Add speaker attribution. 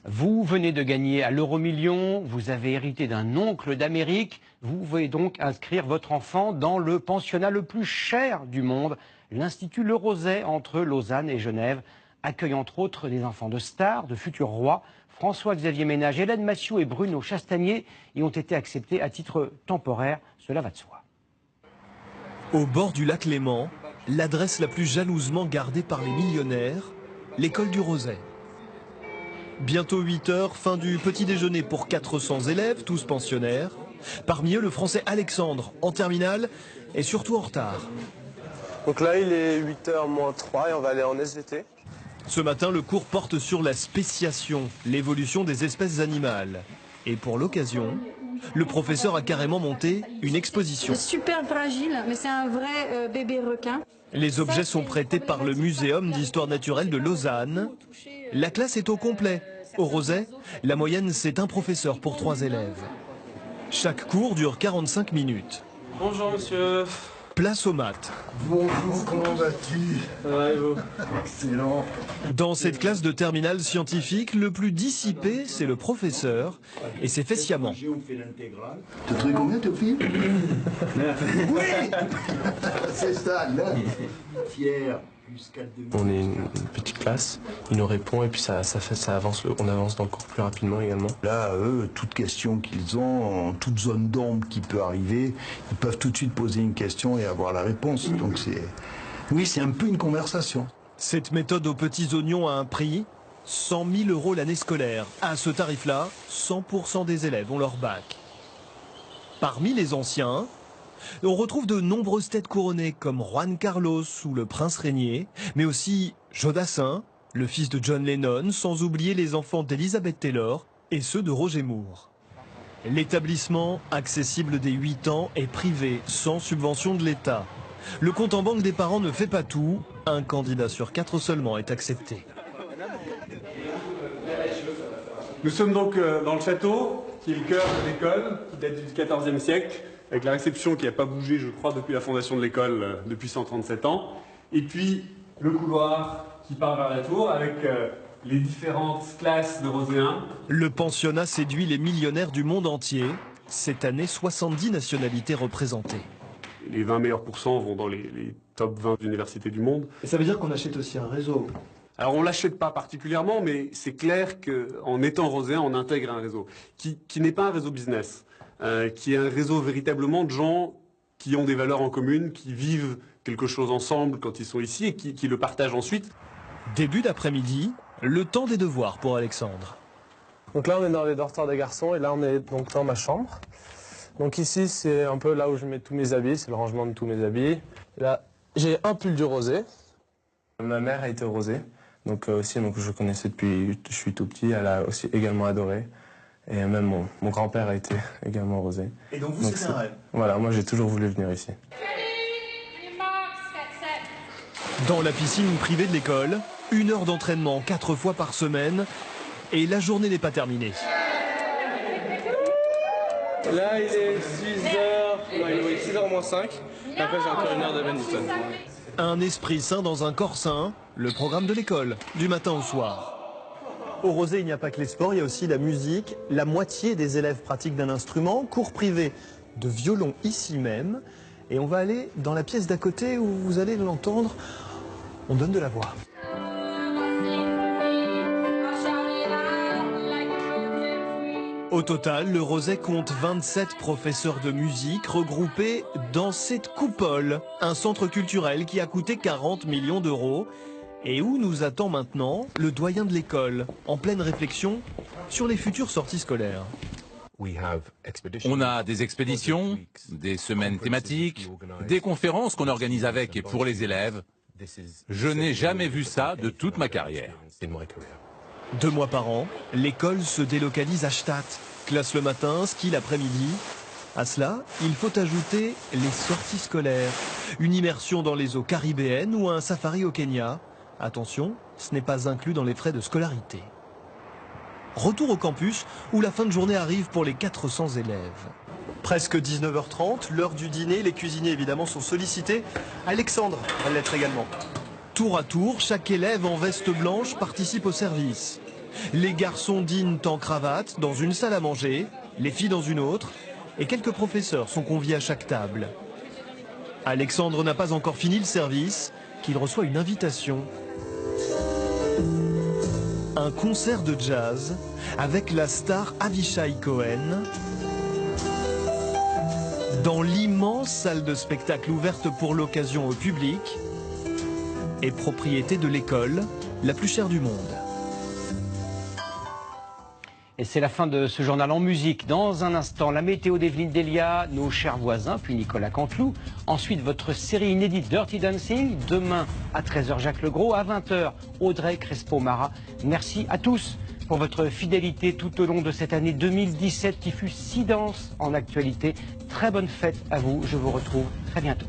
Speaker 1: Vous venez de gagner à l'euro-million, vous avez hérité d'un oncle d'Amérique, vous pouvez donc inscrire votre enfant dans le pensionnat le plus cher du monde, l'Institut Le Roset entre Lausanne et Genève, accueille entre autres des enfants de stars, de futurs rois. François-Xavier Ménage, Hélène Massiot et Bruno Chastagnier y ont été acceptés à titre temporaire, cela va de soi.
Speaker 2: Au bord du lac Léman, l'adresse la plus jalousement gardée par les millionnaires, l'école du Roset. Bientôt 8 heures, fin du petit déjeuner pour 400 élèves, tous pensionnaires. Parmi eux, le français Alexandre, en terminale, et surtout en retard.
Speaker 3: Donc là, il est 8h moins 3 et on va aller en SVT.
Speaker 2: Ce matin, le cours porte sur la spéciation, l'évolution des espèces animales. Et pour l'occasion, le professeur a carrément monté une exposition.
Speaker 4: C'est super fragile, mais c'est un vrai bébé requin.
Speaker 2: Les objets sont prêtés par le Muséum d'histoire naturelle de Lausanne. La classe est au complet. Au Roset, la moyenne, c'est un professeur pour 3 élèves. Chaque cours dure 45 minutes.
Speaker 3: Bonjour monsieur.
Speaker 2: Place aux maths.
Speaker 5: Bonjour, comment vas-tu?
Speaker 3: Ça va et vous?
Speaker 5: Excellent.
Speaker 2: Dans cette classe de terminale scientifique, le plus dissipé, c'est le professeur, et c'est fait sciemment.
Speaker 5: T'as trouvé combien, Théophile? Oui. C'est ça, là. Fier.
Speaker 3: On est une petite classe, il nous répond et puis ça avance, on avance dans le cours plus rapidement également.
Speaker 5: Là, eux, toute question qu'ils ont, en toute zone d'ombre qui peut arriver, ils peuvent tout de suite poser une question et avoir la réponse. Donc oui, c'est un peu une conversation.
Speaker 2: Cette méthode aux petits oignons a un prix, 100 000 € l'année scolaire. À ce tarif-là, 100% des élèves ont leur bac. Parmi les anciens, on retrouve de nombreuses têtes couronnées comme Juan Carlos ou le prince régnier, mais aussi Jodassin, le fils de John Lennon, sans oublier les enfants d'Elizabeth Taylor et ceux de Roger Moore. L'établissement, accessible dès 8 ans, est privé, sans subvention de l'État. Le compte en banque des parents ne fait pas tout, un candidat sur 4 seulement est accepté.
Speaker 6: Nous sommes donc dans le château, qui est le cœur de l'école, qui date du XIVe siècle, avec la réception qui n'a pas bougé, je crois, depuis la fondation de l'école, depuis 137 ans. Et puis, le couloir qui part vers la tour, avec les différentes classes de Roséens.
Speaker 2: Le pensionnat séduit les millionnaires du monde entier. Cette année, 70 nationalités représentées.
Speaker 6: Les 20 meilleurs pourcents vont dans les top 20 universités du monde.
Speaker 7: Et ça veut dire qu'on achète aussi un réseau?
Speaker 6: Alors on ne l'achète pas particulièrement, mais c'est clair qu'en étant Roséen, on intègre un réseau qui n'est pas un réseau business, qui est un réseau véritablement de gens qui ont des valeurs en commun, qui vivent quelque chose ensemble quand ils sont ici et qui le partagent ensuite.
Speaker 2: Début d'après-midi, le temps des devoirs pour Alexandre.
Speaker 3: Donc là, on est dans les dortoirs des garçons et là, on est donc dans ma chambre. Donc ici, c'est un peu là où je mets tous mes habits, c'est le rangement de tous mes habits. Et là, j'ai un pull du Roset. Ma mère a été au Roset, donc je connaissais depuis que je suis tout petit, elle a aussi également adoré. Et même mon grand-père a été également au Roset.
Speaker 7: Et donc vous, c'est un rêve?
Speaker 3: Voilà, moi j'ai toujours voulu venir ici.
Speaker 2: Dans la piscine privée de l'école, 1 heure d'entraînement 4 fois par semaine, et la journée n'est pas terminée.
Speaker 3: Là, il est 6h moins 5. Et après, j'ai encore 1 heure de badminton.
Speaker 2: Un esprit sain dans un corps sain, le programme de l'école, du matin au soir. Au Roset, il n'y a pas que les sports, il y a aussi la musique. La moitié des élèves pratiquent d'un instrument, cours privé de violon ici même. Et on va aller dans la pièce d'à côté où vous allez l'entendre, on donne de la voix. Au total, le Roset compte 27 professeurs de musique regroupés dans cette coupole, un centre culturel qui a coûté 40 millions d'euros et où nous attend maintenant le doyen de l'école, en pleine réflexion sur les futures sorties scolaires.
Speaker 8: On a des expéditions, des semaines thématiques, des conférences qu'on organise avec et pour les élèves. Je n'ai jamais vu ça de toute ma carrière.
Speaker 2: 2 mois par an, l'école se délocalise à Stade. Classe le matin, ski l'après-midi. À cela, il faut ajouter les sorties scolaires. Une immersion dans les eaux caribéennes ou un safari au Kenya. Attention, ce n'est pas inclus dans les frais de scolarité. Retour au campus où la fin de journée arrive pour les 400 élèves. Presque 19h30, l'heure du dîner, les cuisiniers évidemment sont sollicités. Alexandre va l'être également. Tour à tour, chaque élève en veste blanche participe au service. Les garçons dînent en cravate dans une salle à manger, les filles dans une autre, et quelques professeurs sont conviés à chaque table. Alexandre n'a pas encore fini le service, qu'il reçoit une invitation. Un concert de jazz avec la star Avishai Cohen dans l'immense salle de spectacle ouverte pour l'occasion au public et propriété de l'école la plus chère du monde.
Speaker 1: Et c'est la fin de ce journal en musique. Dans un instant, la météo d'Evelyne Delia, nos chers voisins, puis Nicolas Canteloup. Ensuite, votre série inédite Dirty Dancing. Demain, à 13h, Jacques Legros. À 20h, Audrey Crespo-Mara. Merci à tous pour votre fidélité tout au long de cette année 2017 qui fut si dense en actualité. Très bonne fête à vous. Je vous retrouve très bientôt.